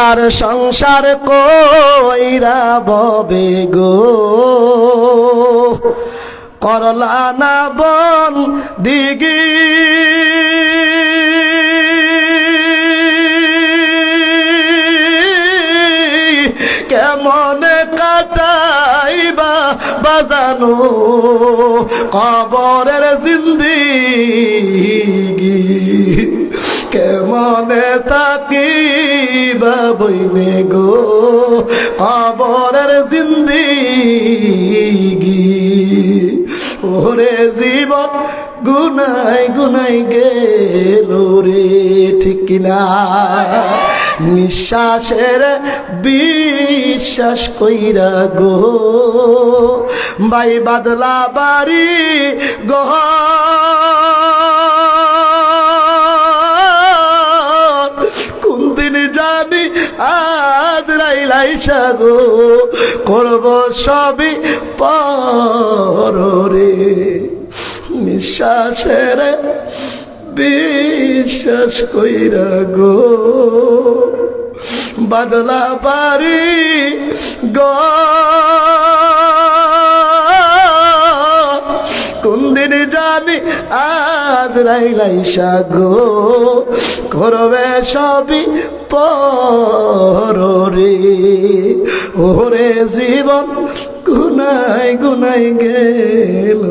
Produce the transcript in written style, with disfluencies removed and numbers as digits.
তার সংসার কইরা ববে গো করলা না বন দিগি কেমনে কাটাইবা বাজানো কবরের জিন্দিগি কেমনে থাকিবা বইনে গো কবরের জিন্দিগি ওরে জীবন গুনাই গুনাই গেল রে ঠিক কিনা নিঃশ্বাসের বিশ্বাস কইরা গো ভাই বাদলা বাড়ি গো কোন দিন জানি আজ রাইলাইসা গো করব সবই পরে নিঃশ্বাসের বিশ্বাস কইরা গো বাদলা বাড়ি গো কোন দিন জানি আজ রাইলাইসা গো করবে সবই পরে ওরে জীবন গুনাই গুনাই গেল।